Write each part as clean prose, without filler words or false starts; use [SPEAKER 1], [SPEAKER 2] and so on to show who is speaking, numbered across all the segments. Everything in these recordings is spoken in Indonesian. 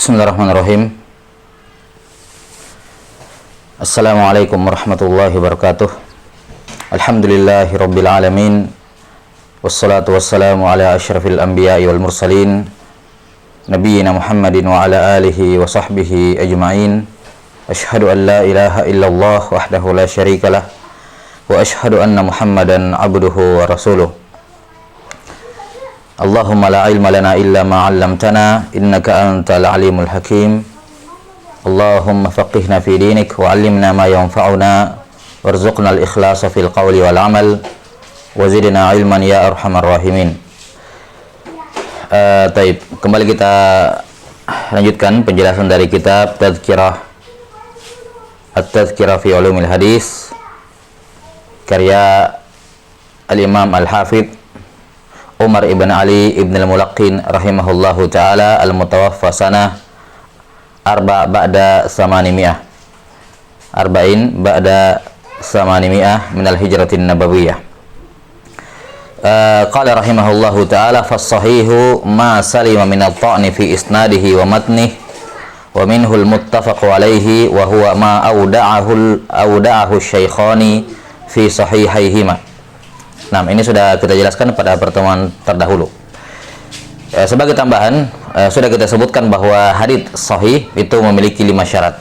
[SPEAKER 1] Bismillahirrahmanirrahim. Assalamualaikum warahmatullahi wabarakatuh. Alhamdulillahi rabbil alamin. Wassalatu wassalamu ala asyrafil anbiya'i wal mursalin, nabiyyina Muhammadin wa ala alihi wa sahbihi ajma'in. Asyhadu an la ilaha illallah wahdahu la syarikalah, wa asyhadu anna Muhammadan abduhu wa rasuluh. Allahumma la ilma lana illa ma 'allamtana innaka antal alimul hakim. Allahumma faqihna fi dinik wa 'allimna ma yanfa'una warzuqna al-ikhlasa fil qawli wal 'amal wa zidna ilman ya arhamar rahimin. Taib, kembali kita lanjutkan penjelasan dari kitab At-Tadhkirah fi Ulumil Hadis karya Al-Imam Al-Hafidh Umar ibn Ali ibn al-Mulaqqin rahimahullahu ta'ala, al-mutawaffa sanah ba'da 800 arba'in ba'da 800 minal hijratin nabawiyah. Qala rahimahullahu ta'ala, fas-sahihu ma salima min at-ta'ni fi isnadihi wa matnihi wa minhu al-muttafaqu alayhi wa huwa ma awda'ahu syaikhani fi sahihayhima. Nah, ini sudah kita jelaskan pada pertemuan terdahulu. Sebagai tambahan, sudah kita sebutkan bahwa hadits sahih itu memiliki 5 syarat.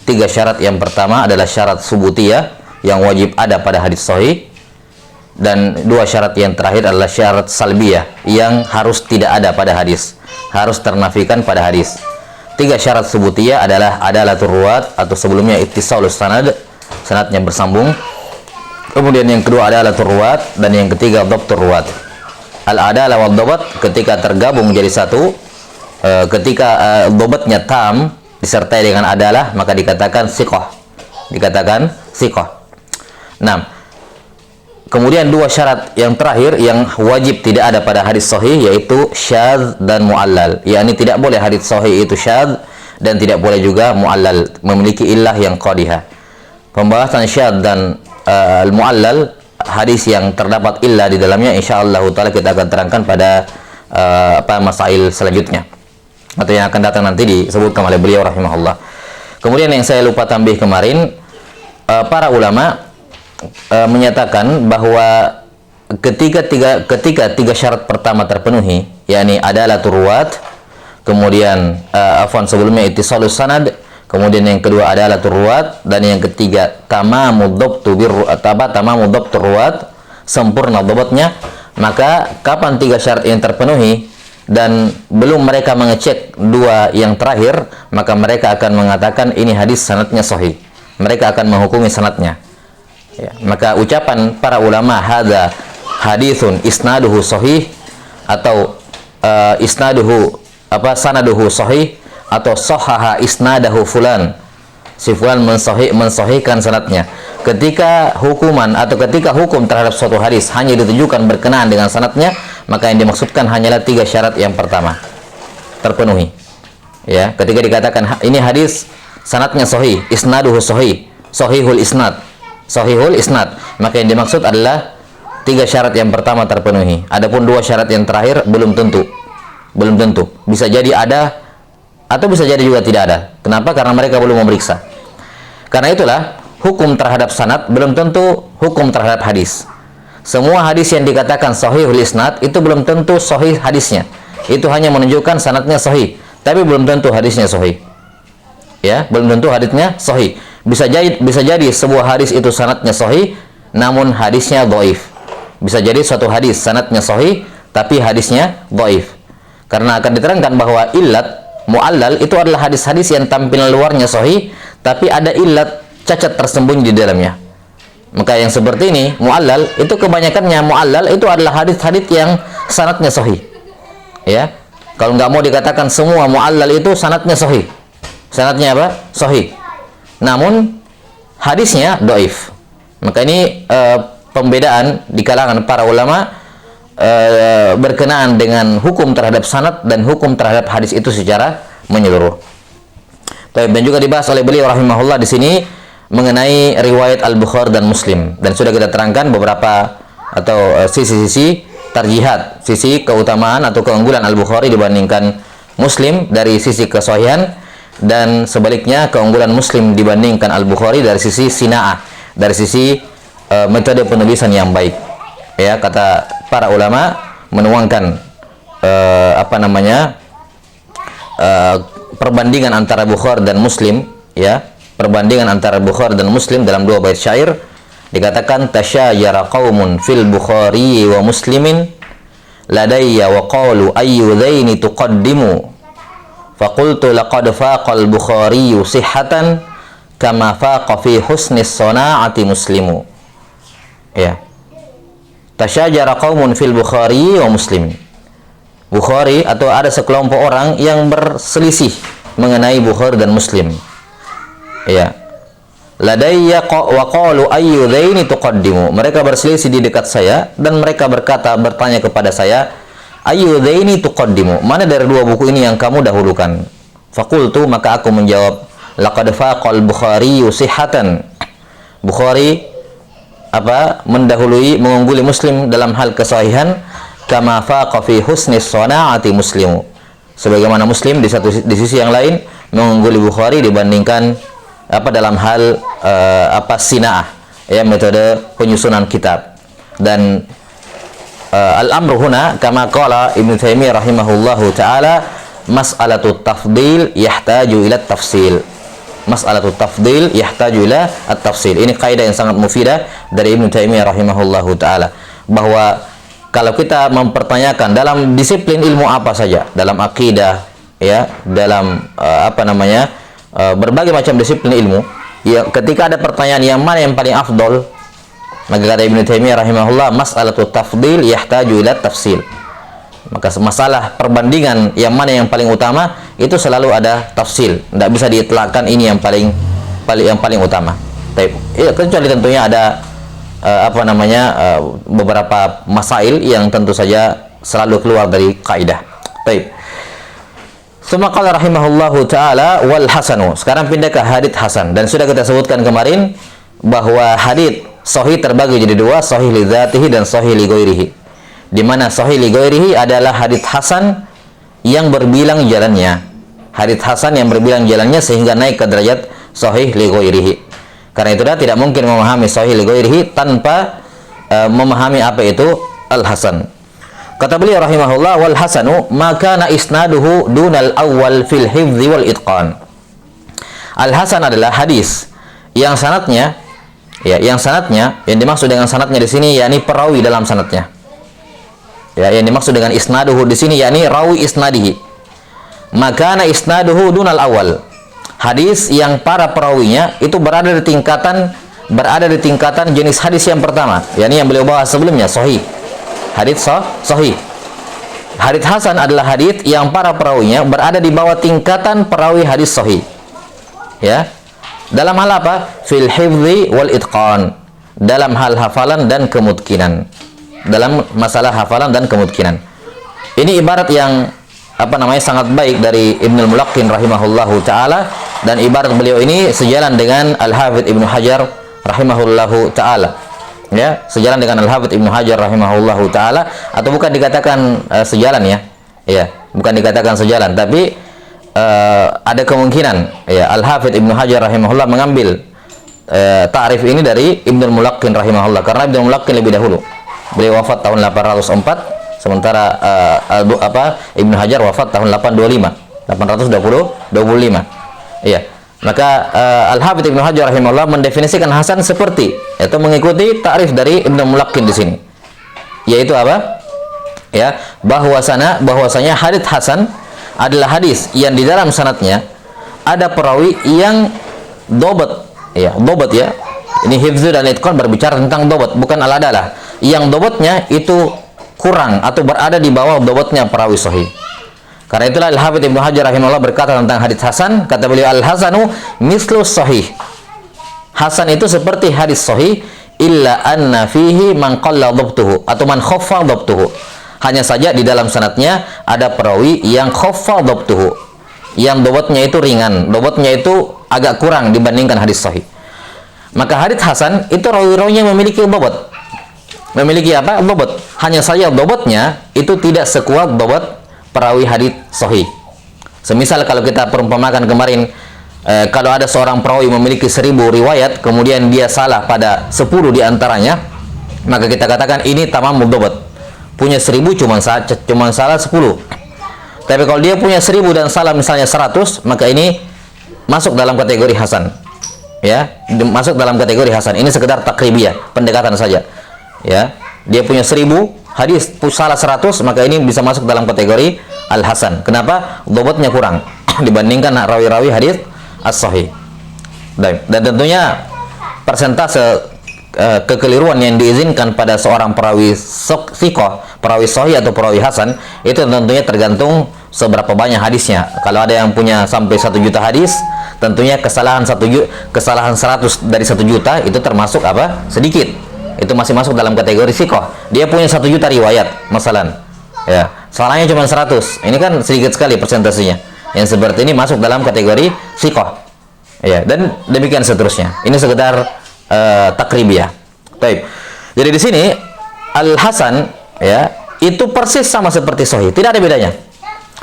[SPEAKER 1] 3 syarat yang pertama adalah syarat subutiyah yang wajib ada pada hadits sahih, dan 2 syarat yang terakhir adalah syarat salbiyah yang harus tidak ada pada hadis, harus ternafikan pada hadis. 3 syarat subutiyah adalah adalatur ruwat, atau sebelumnya ittisalus sanad, sanadnya bersambung. Kemudian yang kedua adalah turwat, dan yang ketiga dhabtur ruwat. Al-adalah wad dhabt ketika tergabung menjadi satu, ketika dhabatnya tam disertai dengan adalah, maka dikatakan siqah. Nah, kemudian 2 syarat yang terakhir yang wajib tidak ada pada hadis sahih, yaitu syadz dan mu'allal. yakni tidak boleh hadis sahih itu syadz, dan tidak boleh juga mu'allal, memiliki illah yang qadihah. Pembahasan syadz dan al-mu'allal, hadis yang terdapat illah di dalamnya, insyaallah taala kita akan terangkan pada masail selanjutnya, atau yang akan datang nanti disebutkan oleh beliau rahimahullah. Kemudian yang saya lupa tambah kemarin, para ulama menyatakan bahwa ketika tiga syarat pertama terpenuhi, yakni adalatur ruwat, kemudian sebelumnya ittisalus sanad, kemudian yang kedua adalah turwat, dan yang ketiga tamamud dhabtur ruwat, sempurna dhabatnya. Maka kapan 3 syarat yang terpenuhi dan belum mereka mengecek 2 yang terakhir, maka mereka akan mengatakan ini hadis sanadnya sahih. Mereka akan menghukumi sanadnya. Ya, maka ucapan para ulama hadza haditsun isnaduhu sahih, atau sanaduhu sahih, atau sahhaha isnadahu fulan, si fulan mensahihkan sanadnya. Ketika hukuman atau ketika hukum terhadap suatu hadis hanya ditujukan berkenaan dengan sanadnya, maka yang dimaksudkan hanyalah 3 syarat yang pertama terpenuhi. Ya, ketika dikatakan ini hadis sanadnya sahih, isnaduhu sahih, sahihul isnad, maka yang dimaksud adalah 3 syarat yang pertama terpenuhi. Adapun 2 syarat yang terakhir belum tentu. Bisa jadi ada atau bisa jadi juga tidak ada. Kenapa? Karena mereka belum memeriksa. Karena itulah hukum terhadap sanad belum tentu hukum terhadap hadis. Semua hadis yang dikatakan sahihul isnad itu belum tentu sahih hadisnya. Itu hanya menunjukkan sanadnya sahih, tapi belum tentu hadisnya sahih. Ya, belum tentu hadisnya sahih. Bisa jadi sebuah hadis itu sanadnya sahih, namun hadisnya dhaif. Bisa jadi suatu hadis sanadnya sahih, tapi hadisnya dhaif. Karena akan diterangkan bahwa illat mu'allal itu adalah hadis-hadis yang tampilan luarnya sahih, tapi ada illat, cacat tersembunyi di dalamnya. Maka yang seperti ini, mu'allal, itu kebanyakannya mu'allal itu adalah hadis-hadis yang sanadnya sahih. Ya, kalau nggak mau dikatakan semua mu'allal itu sanadnya sahih. Sanadnya apa? Sahih. Namun hadisnya dhaif. Maka ini pembedaan di kalangan para ulama berkenaan dengan hukum terhadap sanad dan hukum terhadap hadis itu secara menyeluruh. Dan juga dibahas oleh beliau rahimahullah di sini mengenai riwayat Al-Bukhari dan Muslim, dan sudah kita terangkan beberapa atau sisi-sisi tarjihat, sisi keutamaan atau keunggulan Al-Bukhari dibandingkan Muslim dari sisi kesahihan, dan sebaliknya keunggulan Muslim dibandingkan Al-Bukhari dari sisi sina'ah, dari sisi metode penulisan yang baik. Ya, kata para ulama menuangkan perbandingan antara Bukhari dan Muslim, ya, perbandingan antara Bukhari dan Muslim dalam dua bait syair. Dikatakan tasyajara qaumun fil Bukhari wa Muslimin ladayya wa qalu ayyu dhaini tuqaddimu faqultu laqad faqal Bukhari sihhatan kama faqa fi husnis sana'ati Muslimu. Ya, tasyajara qaumun fil Bukhari wa Muslimin. Bukhari atau ada sekelompok orang yang berselisih mengenai Bukhari dan Muslim. Ya, ladayya wa qalu ayyu dhaini tuqaddimu. Mereka berselisih di dekat saya dan mereka bertanya kepada saya, ayyu dhaini tuqaddimu, mana dari dua buku ini yang kamu dahulukan? Faqultu, maka aku menjawab, laqad faqal Bukhari sihhatan. Bukhari mengungguli Muslim dalam hal kesahihan, kama faqa fi husnis sana'ati Muslimu. Sebagaimana Muslim di sisi yang lain mengungguli Bukhari dibandingkan dalam hal sina'ah, ya, metode penyusunan kitab. Dan al-amru huna kama qala Ibnu Taimiyah rahimahullahu taala, mas'alatu tafdil yahtaju ila tafsil. Mas'alatu tafdil yahtaju ila at-tafsil. Ini kaidah yang sangat mufidah dari Ibnu Taimiyah rahimahullahu taala, bahwa kalau kita mempertanyakan dalam disiplin ilmu apa saja, dalam akidah, ya, dalam berbagai macam disiplin ilmu, ya, ketika ada pertanyaan yang mana yang paling afdol, maka kata Ibnu Taimiyah rahimahullah, mas'alatu tafdil yahtaju ila tafsil. Maka masalah perbandingan yang mana yang paling utama itu selalu ada tafsil, tidak bisa diitlakkan ini yang paling utama. Ya, kecuali tentunya ada beberapa masail yang tentu saja selalu keluar dari kaidah. Baik. Suma qala rahimahullahu taala wal hasanu. Sekarang pindah ke hadits hasan, dan sudah kita sebutkan kemarin bahwa hadits sahih terbagi jadi dua, sahih li dzatihi dan sahih li ghairihi. Di mana sahih li ghairihi adalah hadits hasan yang berbilang jalannya. Hadits hasan yang berbilang jalannya sehingga naik ke derajat sahih li ghairihi. Karena itu tidak mungkin memahami sahih li ghairihi tanpa memahami apa itu al-hasan. Kata beliau rahimahullah, wal hasanu maka na isnaduhu dunal awal fil hifdzi wal itqan. Al hasan adalah hadis yang sanadnya, ya, yang dimaksud dengan sanadnya di sini yakni perawi dalam sanadnya. Ya, yang dimaksud dengan isnaduhu di sini yakni rawi isnadihi. Maka na isnaduhu dunal awal. Hadis yang para perawinya itu berada di tingkatan jenis hadis yang pertama, yakni yang beliau bahas sebelumnya, sahih. Hadits sahih. Hadits hasan adalah hadits yang para perawinya berada di bawah tingkatan perawi hadis sahih. Ya. Dalam hal apa? Fil hifdzi wal itqan. Dalam hal hafalan dan kemutkinan. Dalam masalah hafalan dan kemutkinan. Ini ibarat yang sangat baik dari Ibnu Mulaqqin rahimahullahu taala, dan ibarat beliau ini sejalan dengan Al-Hafidz Ibnu Hajar rahimahullahu taala. Ya, sejalan dengan Al-Hafidz Ibnu Hajar rahimahullahu taala, atau bukan dikatakan sejalan, ya. Ya, bukan dikatakan sejalan, tapi ada kemungkinan, ya, Al-Hafidz Ibnu Hajar rahimahullah mengambil ta'rif ini dari Ibnu Mulaqqin rahimahullah, karena Ibnu Mulaqqin lebih dahulu. Beliau wafat tahun 804, sementara Ibnu Hajar wafat tahun 825. Iya. Maka Al-Hafidz Ibnu Hajar rahimahullah mendefinisikan hasan seperti, yaitu mengikuti ta'rif dari Ibnu Mulaqqin di sini. Yaitu apa? Ya, bahwasanya hadits hasan adalah hadis yang di dalam sanadnya ada perawi yang dobat, ya, dobat, ya. Ini hifdz dan itqan berbicara tentang dobat, bukan al-adalah. Yang dobatnya itu kurang atau berada di bawah dobatnya perawi sahih. Karena itulah Al-Hafidz Ibnu Hajar rahimahullah berkata tentang hadits hasan, kata beliau, al-hasanu mislu sahih. Hasan itu seperti hadis sahih, illa anna fihi man qalla dhabtuhu atau man khaffa dhabtuhu. Hanya saja di dalam sanadnya ada perawi yang khaffa dhabtuhu, yang dobatnya itu ringan, dobatnya itu agak kurang dibandingkan hadis sahih. Maka hadits hasan itu rawi-rawinya memiliki dobat. Memiliki apa? Dobat. Hanya saja dobatnya itu tidak sekuat dobat perawi hadits sahih. Semisal kalau kita perumpamakan kemarin, kalau ada seorang perawi memiliki 1000 riwayat, kemudian dia salah pada 10 di antaranya, maka kita katakan ini tamamud dhabt. Punya 1000 cuma salah 10. Tapi kalau dia punya 1000 dan salah misalnya 100, maka ini masuk dalam kategori hasan. Ya, masuk dalam kategori hasan. Ini sekedar takribiyah, pendekatan saja. Ya, dia punya 1000 hadis, salah 100, maka ini bisa masuk dalam kategori al-hasan. Kenapa? Dhabtnya kurang dibandingkan rawi-rawi hadis as-sahih. Dan tentunya persentase kekeliruan yang diizinkan pada seorang perawi thiqah, perawi sahih atau perawi hasan, itu tentunya tergantung seberapa banyak hadisnya. Kalau ada yang punya sampai 1 juta hadis, tentunya kesalahan 100 dari 1 juta itu termasuk apa? Sedikit. Itu masih masuk dalam kategori thiqah. Dia punya 1 juta riwayat, masalan. Ya, salahnya cuma 100. Ini kan sedikit sekali persentasenya. Yang seperti ini masuk dalam kategori thiqah. Ya, dan demikian seterusnya. Ini sekedar takribiyah. Baik. Jadi di sini al-hasan, ya, itu persis sama seperti sahih, tidak ada bedanya.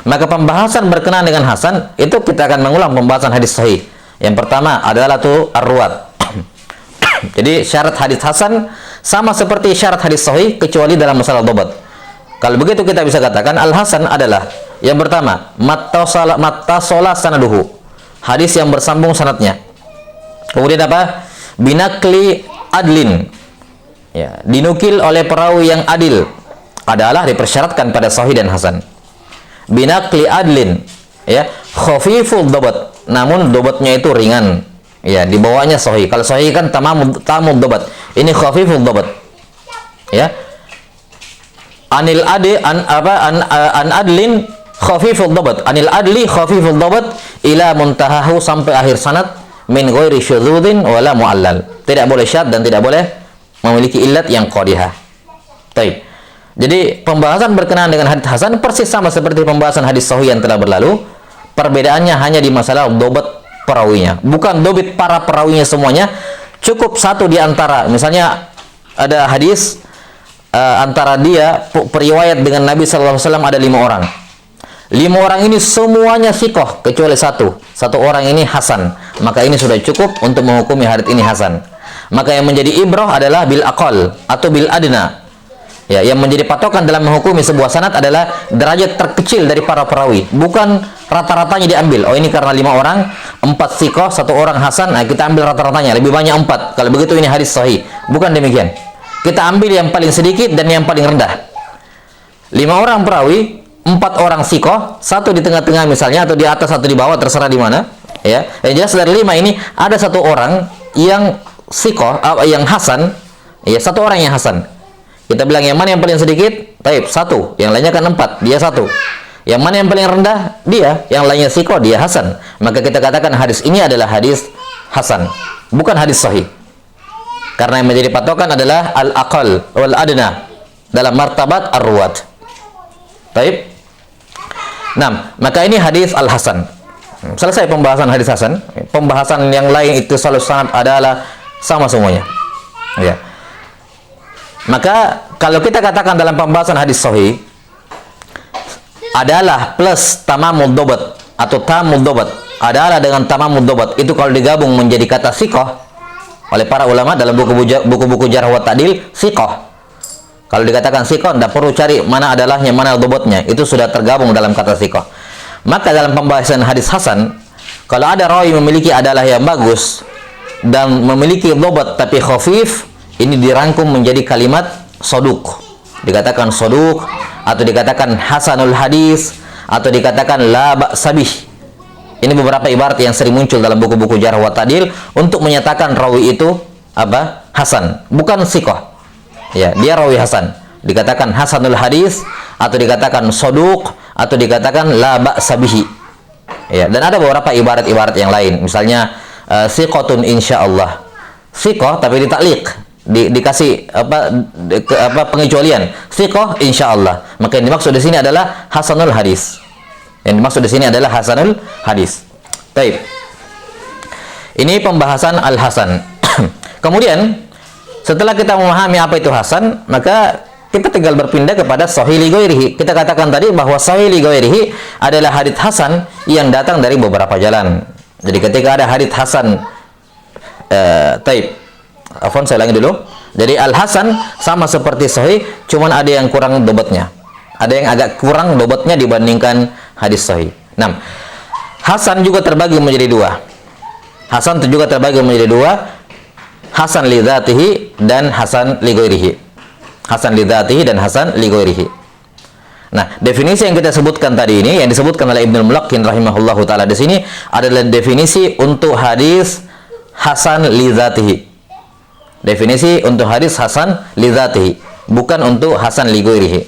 [SPEAKER 1] Maka pembahasan berkenaan dengan hasan itu kita akan mengulang pembahasan hadis sahih. Yang pertama adalah tuh ar-ruwat. Jadi syarat hadis hasan sama seperti syarat hadis sahih kecuali dalam masalah dhabt. Kalau begitu kita bisa katakan al-hasan adalah yang pertama mattasala sanaduhu. Hadis yang bersambung sanadnya. Kemudian apa? Binakli adlin. Ya, dinukil oleh perawi yang adil. Adalah dipersyaratkan pada sahih dan hasan. Binakli adlin, ya, khafiful dhabt, namun dhabatnya itu ringan, ya, dibawanya sahih. Kalau sahih kan tamud dhabt, ini khafiful dhabt, ya. Anil adi an adlin khafiful dhabt, anil adli khafiful dhabt ila muntahahu, sampai akhir sanad, min ghairi syudzudin wala muallal. Tidak boleh syadz dan tidak boleh memiliki illat yang qadihah. Baik. Jadi pembahasan berkenaan dengan hadis hasan persis sama seperti pembahasan hadis sahih yang telah berlalu. Perbedaannya hanya di masalah dhabt perawinya. Bukan dhabt para perawinya semuanya. Cukup satu di antara. Misalnya ada hadis antara dia periwayat dengan Nabi sallallahu alaihi wasallam ada 5 orang. 5 orang ini semuanya thiqah kecuali satu orang ini hasan. Maka ini sudah cukup untuk menghukumi hadis ini hasan. Maka yang menjadi ibrah adalah bil aqal atau bil adna. Ya, yang menjadi patokan dalam menghukumi sebuah sanad adalah derajat terkecil dari para perawi, bukan rata-ratanya diambil. Oh, ini karena 5 orang, 4 thiqah, 1 orang hasan, nah kita ambil rata-ratanya, lebih banyak 4. Kalau begitu ini hadis sahih. Bukan demikian. Kita ambil yang paling sedikit dan yang paling rendah. 5 orang perawi, 4 orang thiqah, 1 di tengah-tengah misalnya, atau di atas, 1 di bawah, terserah di mana. Ya, yang jelas dari 5 ini ada 1 orang yang thiqah, yang hasan, ya, 1 orang yang hasan. Kita bilang yang mana yang paling sedikit? Taib, 1. Yang lainnya kan 4, dia 1. Yang mana yang paling rendah? Dia. Yang lainnya thiqah, dia hasan. Maka kita katakan hadis ini adalah hadis hasan, bukan hadis sahih. Karena yang menjadi patokan adalah al-aqal wal adna dalam martabat ar-ruwat. Taib. Nah, maka ini hadis al-hasan. Selesai pembahasan hadis hasan. Pembahasan yang lain itu selalu sanad adalah sama semuanya. Ya. Maka kalau kita katakan dalam pembahasan hadis sahih adalah plus tamamud dhabt atau tamud dhabt adalah dengan tamamud dhabt, itu kalau digabung menjadi kata thiqah oleh para ulama dalam buku-buku jarh wa ta'dil, thiqah. Kalau dikatakan thiqah, tidak perlu cari mana adalahnya, mana dhabtnya, itu sudah tergabung dalam kata thiqah. Maka dalam pembahasan hadis hasan, kalau ada rawi memiliki adalah yang bagus dan memiliki dhabt tapi khafif, ini dirangkum menjadi kalimat soduk. Dikatakan soduk, atau dikatakan hasanul hadis, atau dikatakan la ba'sabih. Ini beberapa ibarat yang sering muncul dalam buku-buku jarh wa ta'dil untuk menyatakan rawi itu apa? Hasan, bukan thiqah. Ya, dia rawi hasan. Dikatakan hasanul hadis, atau dikatakan soduk, atau dikatakan la ba'sabih. Ya, dan ada beberapa ibarat-ibarat yang lain. Misalnya thiqatun insyaallah. Thiqah tapi ditakliq. Dikasih pengecualian, thiqah insyaallah. Maka yang dimaksud di sini adalah hasanul hadis. Yang dimaksud di sini adalah hasanul hadis. Baik. Ini pembahasan al-hasan. Kemudian setelah kita memahami apa itu hasan, maka kita tinggal berpindah kepada sahih li ghairihi. Kita katakan tadi bahwa sahih li ghairihi adalah hadits hasan yang datang dari beberapa jalan. Jadi ketika ada hadits hasan, taib. Afwan, saya ulangi dulu. Jadi al-hasan sama seperti sahih, cuman ada yang kurang bobotnya. Ada yang agak kurang bobotnya dibandingkan hadis sahih. Nah, hasan juga terbagi menjadi dua. Hasan juga terbagi menjadi dua. Hasan li dzatihi dan hasan li ghairihi. Hasan li dzatihi dan hasan li ghairihi. Nah, definisi yang kita sebutkan tadi ini, yang disebutkan oleh Ibnu Mulaqqin rahimahullahu taala di sini adalah definisi untuk hadis hasan li dzatihi. Definisi untuk hadis hasan li dzatihi, bukan untuk hasan li ghairihi.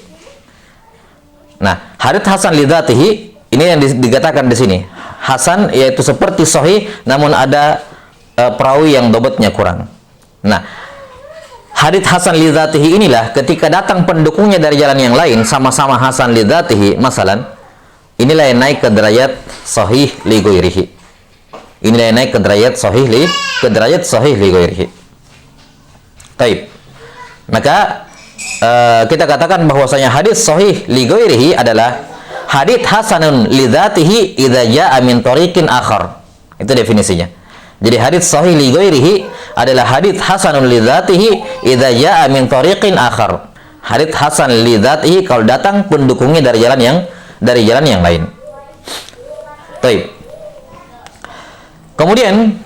[SPEAKER 1] Nah, hadis hasan li dzatihi ini yang dikatakan di sini. Hasan yaitu seperti sahih namun ada perawi yang bobotnya kurang. Nah, hadits hasan li dzatihi inilah ketika datang pendukungnya dari jalan yang lain sama-sama hasan li dzatihi, masalan, inilah yang naik ke derajat sahih li ghairihi. Inilah yang naik ke derajat sahih li ghairihi. Taib. Maka kita katakan bahwasanya hadis sahih li ghairihi adalah hadits hasanun li dzatihi idza jaa min tariqin akhar. Itu definisinya. Jadi hadits sahih li ghairihi adalah hadits hasanun li dzatihi idza jaa min tariqin akhar. Hadits hasan li dzatihi kalau datang pendukungnya dari jalan yang lain. Baik. Kemudian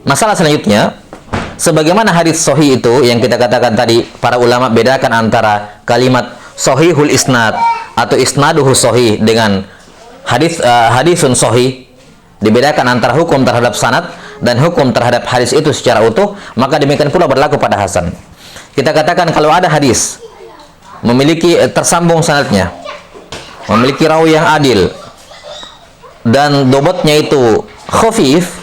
[SPEAKER 1] masalah selanjutnya, sebagaimana hadits sahih itu yang kita katakan tadi, para ulama bedakan antara kalimat sahihul isnad atau isnaduhu sahih dengan hadisun sahih. Dibedakan antara hukum terhadap sanad dan hukum terhadap hadis itu secara utuh, maka demikian pula berlaku pada hasan. Kita katakan kalau ada hadis memiliki tersambung sanadnya, memiliki rawi yang adil dan bobotnya itu khafif,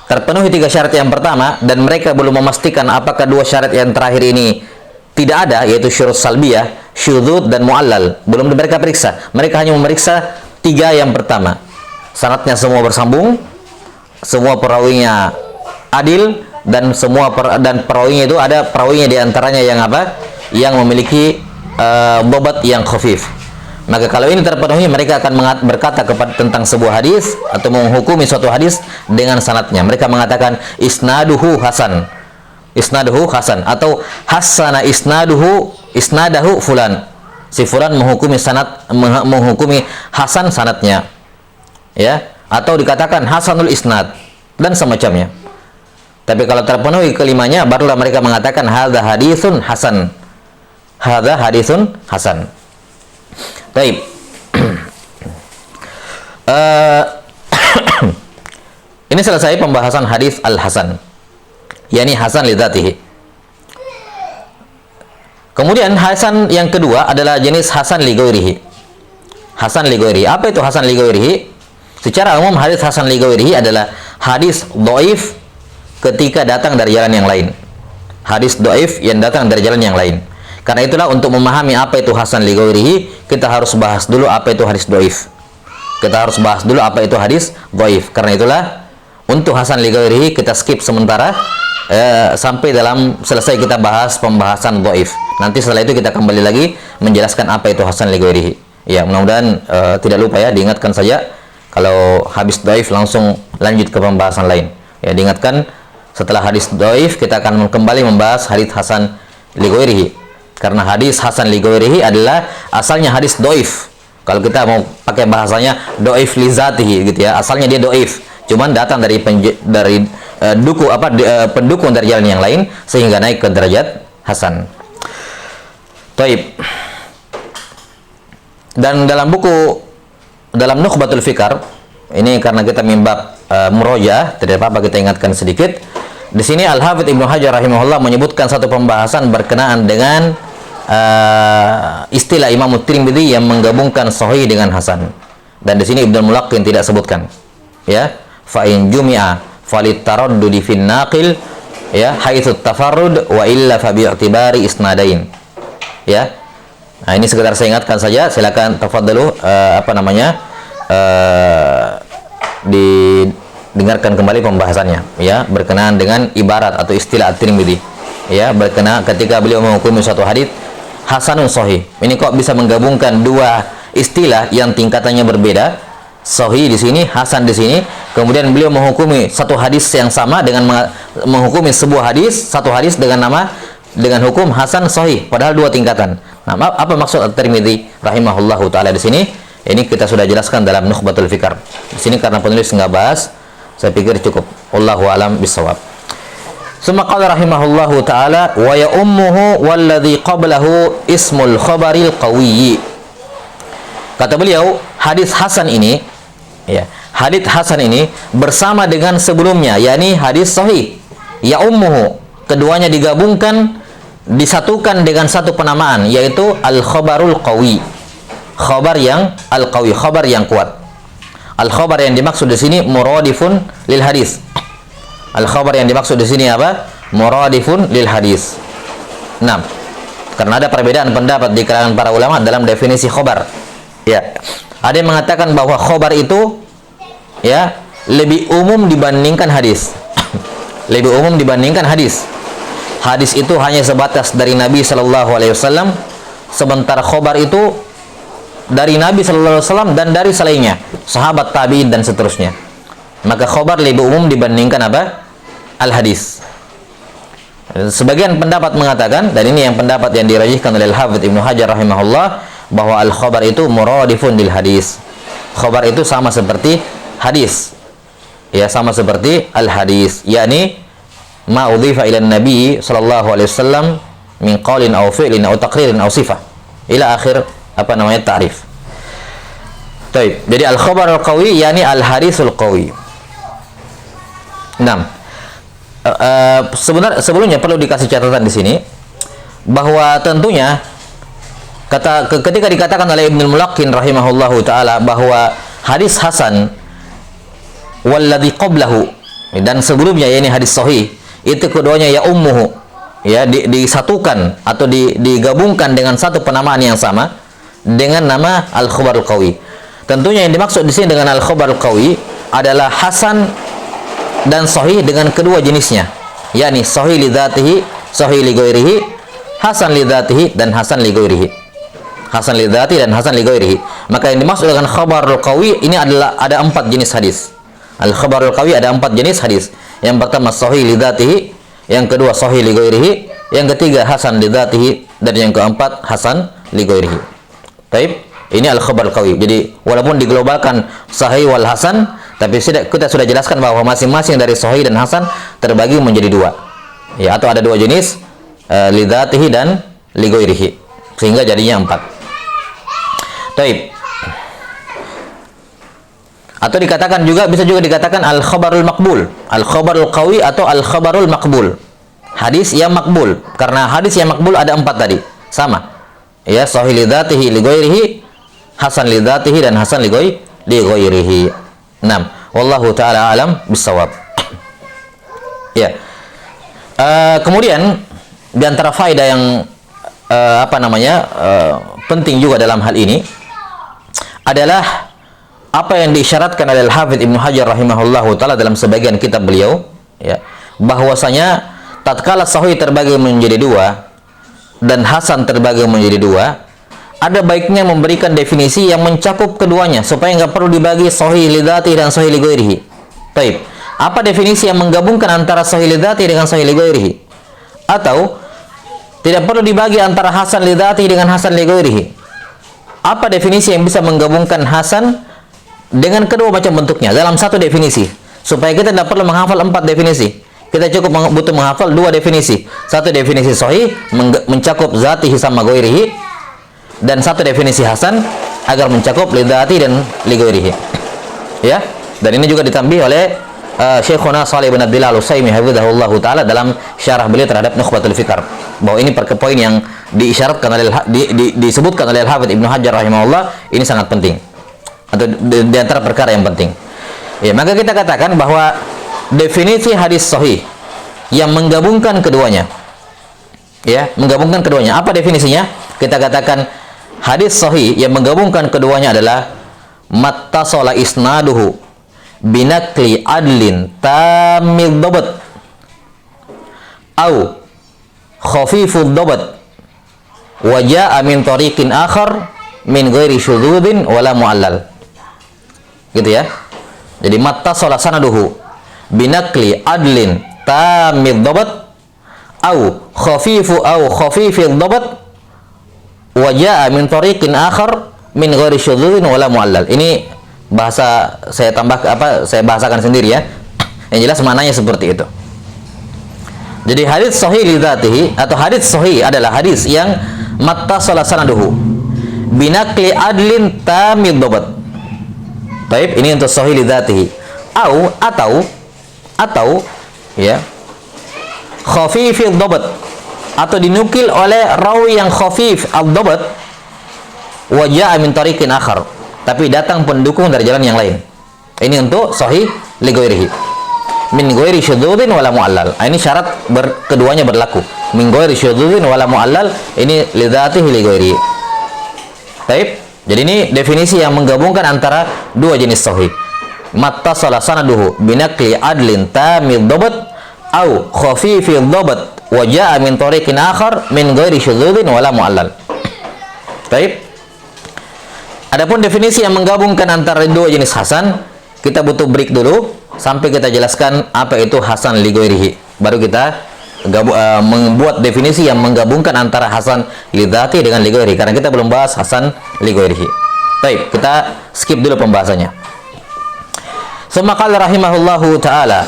[SPEAKER 1] terpenuhi 3 syarat yang pertama, dan mereka belum memastikan apakah 2 syarat yang terakhir ini tidak ada, yaitu syurut salbiyah, syudzud dan mu'allal, belum mereka periksa. Mereka hanya memeriksa 3 yang pertama. Sanadnya semua bersambung, semua perawinya adil, dan perawinya itu ada perawinya diantaranya yang apa? Yang memiliki bobot yang khafif. Maka kalau ini terpenuhi, mereka akan berkata tentang sebuah hadis atau menghukumi suatu hadis dengan sanadnya. Mereka mengatakan isnaduhu hasan. Isnaduhu hasan atau hasana isnadahu fulan. Si fulan menghukumi hasan sanadnya. Ya, atau dikatakan hasanul isnad dan semacamnya. Tapi kalau terpenuhi kelimanya, barulah mereka mengatakan hadza hadisun hasan. Hadza hadisun hasan. Baik. Ini selesai pembahasan hadis al-hasan, yakni hasan li dzatihi. Kemudian hasan yang kedua adalah jenis hasan li ghairihi. Hasan li ghairihi. Apa itu hasan li ghairihi? Secara umum hadis hasan li ghairihi adalah hadis dhaif ketika datang dari jalan yang lain. Hadis dhaif yang datang dari jalan yang lain. Karena itulah untuk memahami apa itu hasan li ghairihi, kita harus bahas dulu apa itu hadis dhaif. Kita harus bahas dulu apa itu hadis dhaif. Karena itulah untuk hasan li ghairihi kita skip sementara sampai selesai kita bahas pembahasan dhaif. Nanti setelah itu kita kembali lagi menjelaskan apa itu hasan li ghairihi. Ya, mudah-mudahan tidak lupa ya, diingatkan saja. Kalau habis dhaif langsung lanjut ke pembahasan lain. Ya, diingatkan setelah hadis dhaif kita akan kembali membahas hadis hasan li ghairihi. Karena hadis hasan li ghairihi adalah asalnya hadis dhaif. Kalau kita mau pakai bahasanya dhaif li dzatihi gitu ya. Asalnya dia dhaif, cuman datang dari pendukung dari jalan yang lain sehingga naik ke derajat hasan. Taib. Dan dalam Nukhbatul Fikar ini, karena kita mimbab murojaah, tidak apa-apa kita ingatkan sedikit. Di sini Al-Hafidz Ibnu Hajar rahimahullah menyebutkan satu pembahasan berkenaan dengan istilah Imam Tirmidzi yang menggabungkan sahih dengan hasan. Dan di sini Ibnu Mulaqqin tidak sebutkan. Ya, fa in jumi'a falitaraddudi fin naqil, ya, haitsu tafarrud wa illa fa bi'tibari isnadain. Ya. Nah, ini sekedar saya ingatkan saja, silakan tafadhalu didengarkan kembali pembahasannya ya, berkenaan dengan ibarat atau istilah At-Tirmidzi ya, berkenaan ketika beliau menghukumi suatu hadis hasanun sahih. Ini kok bisa menggabungkan dua istilah yang tingkatannya berbeda, sahih di sini, hasan di sini. Kemudian beliau menghukumi satu hadis yang sama dengan menghukumi sebuah hadis, satu hadis dengan hukum hasan sahih, padahal dua tingkatan. Nah, apa maksud At-Tirmidzi rahimahullahu taala di sini? Ini kita sudah jelaskan dalam Nukhbatul Fikr. Di sini karena penulis nggak bahas, saya pikir cukup. Wallahu alam bisawab. Summa qala rahimahullahu ta'ala wa ya ummuhu walladhi qablahu ismul khabaril qawiyyi. Kata beliau, hadis hasan ini, ya, hadis hasan ini bersama dengan sebelumnya, yakni hadis sahih. Ya ummuhu, keduanya digabungkan, disatukan dengan satu penamaan, yaitu al khabarul qawi. Khabar yang al qawi, khabar yang kuat. Al khabar yang dimaksud di sini muradifun lil hadis. Al-khabar yang dimaksud di sini apa? Muradifun lil hadis. 6. Karena ada perbedaan pendapat di kalangan para ulama dalam definisi khabar. Ya. Ada yang mengatakan bahwa khabar itu ya lebih umum dibandingkan hadis. Lebih umum dibandingkan hadis. Hadis itu hanya sebatas dari Nabi sallallahu alaihi wasallam, sementara khabar itu dari Nabi sallallahu alaihi wasallam dan dari selainnya, sahabat, tabi'in dan seterusnya. Maka khabar lebih umum dibandingkan apa? Al-hadis. Sebagian pendapat mengatakan, dan ini yang pendapat yang dirajihkan oleh Al-Hafidz Ibnu Hajar rahimahullah, bahwa al-khabar itu muradifun lil hadis. Khabar itu sama seperti hadis. Ya, sama seperti al-hadis, yakni ma udhifa ila nabi sallallahu alaihi wasallam min qaulin aw fi'lin aw taqririn aw sifah ila akhir ta'rif. Baik, jadi al-khabar al-qawi yakni al-hadisul qawi. 6. Sebelumnya perlu dikasih catatan di sini bahwa tentunya ketika dikatakan oleh Ibnul Mulaqqin rahimahullahu taala bahwa hadis hasan walladzi qablahu dan sebelumnya yakni hadis sahih, itu keduanya ya ummuhu, ya disatukan atau digabungkan dengan satu penamaan yang sama dengan nama al-khabarul qawi. Tentunya yang dimaksud di sini dengan al-khabarul qawi adalah hasan dan sahih dengan kedua jenisnya, yakni sahih li dzatihi, sahih li ghairihi, hasan li dzatihi dan hasan li ghairihi. Hasan li dzati dan hasan li ghairihi. Maka yang dimaksud dengan khabarul qawi ini adalah ada 4 jenis hadis. Al-khabarul qawi ada 4 jenis hadis. Yang pertama sahih li dzatihi, yang kedua sahih li ghairihi, yang ketiga hasan li dzatihi, dan yang keempat hasan li ghairihi. Baik, ini al-khabarul qawi. Jadi walaupun diglobalkan sahih wal hasan, tapi kita sudah jelaskan bahwa masing-masing dari sahih dan hasan terbagi menjadi 2. Ya, atau ada 2 jenis, li dzatihi dan li ghairihi. Sehingga jadinya 4. Baik. Atau dikatakan juga, bisa juga dikatakan al-khabarul maqbul, al-khabarul qawi atau al-khabarul maqbul. Hadis yang makbul. Karena hadis yang makbul ada 4 tadi. Sama. Ya, sahih li dzatihi li ghairihi, hasan li dzatihi dan hasan li ghairihi. 6. Wallahu taala alam bisawab. Ya. Kemudian di antara faedah yang penting juga dalam hal ini adalah apa yang diisyaratkan oleh Al-Hafidz Ibnu Hajar rahimahullahu taala dalam sebagian kitab beliau, ya, bahwasanya tatkala sahih terbagi menjadi 2 dan hasan terbagi menjadi 2, ada baiknya memberikan definisi yang mencakup keduanya supaya nggak perlu dibagi sahih li dzatihi dan sahih li ghairihi. Baik. Apa definisi yang menggabungkan antara sahih li dzatihi dengan sahih li ghairihi? Atau tidak perlu dibagi antara hasan li dzatihi dengan hasan li ghairihi? Apa definisi yang bisa menggabungkan hasan dengan kedua macam bentuknya dalam satu definisi? Supaya kita tidak perlu menghafal 4 definisi. Kita cukup butuh menghafal 2 definisi. Satu definisi sahih mencakup dzatihi sama ghairihi, dan satu definisi hasan agar mencakup li dzati dan li ghairihi. Ya, dan ini juga ditambah oleh Syekhuna Shalih bin Abdullah Al-Utsaimin hafizahullahu taala dalam syarah beliau terhadap Nukhbatul Fikr, bahwa ini poin yang diisyaratkan oleh disebutkan oleh Al-Hafidz Ibnu Hajar rahimahullah, ini sangat penting, atau di antara perkara yang penting. Ya, maka kita katakan bahwa definisi hadis sahih yang menggabungkan keduanya, ya, menggabungkan keduanya. Apa definisinya? Kita katakan hadis sahih yang menggabungkan keduanya adalah mattasala isnaduhu binakli adlin tamil dabat au khafifud dabat wa jaa min tariqin akhar min ghairi syudzudin wala mu'allal. Gitu ya. Jadi mattasala sanaduhu binaqli adlin tamid dabat au khafifid dabat wa jaa min tariqin akhar min ghairi syudzudin wala mu'allal. Ini bahasa saya saya bahasakan sendiri ya. Yang jelas maknanya seperti itu. Jadi hadits sahih li dzatihi atau hadits sahih adalah hadis yang mattasala sanaduhu binaqli adlin tamid dabat. Baik, ini untuk sahih li dzatihi. Atau ya khafifid dabat, atau dinukil oleh rawi yang khafif ad-dabat wa jaa min tariqin akhar, tapi datang pendukung dari jalan yang lain. Ini untuk sahih li ghairihi. Min ghairi syudzudin wala mu'allal. Ini syarat keduanya berlaku. Min ghairi syudzudin wala mu'allal, ini li dzatihi li ghairi. Baik. Jadi ini definisi yang menggabungkan antara dua jenis sahih. Mattasala sanaduhu binaqli adlin tamid dabat au khafifid dabat wa jaa min tariqin akhar min ghairi syudzudin wala mu'allal. Baik. Adapun definisi yang menggabungkan antara dua jenis hasan, kita butuh break dulu sampai kita jelaskan apa itu hasan li ghairihi. Baru kita membuat definisi yang menggabungkan antara hasan li dzati dengan li ghairihi, karena kita belum bahas hasan li ghairihi. Baik, kita skip dulu pembahasannya. Summa qala rahimahullahu taala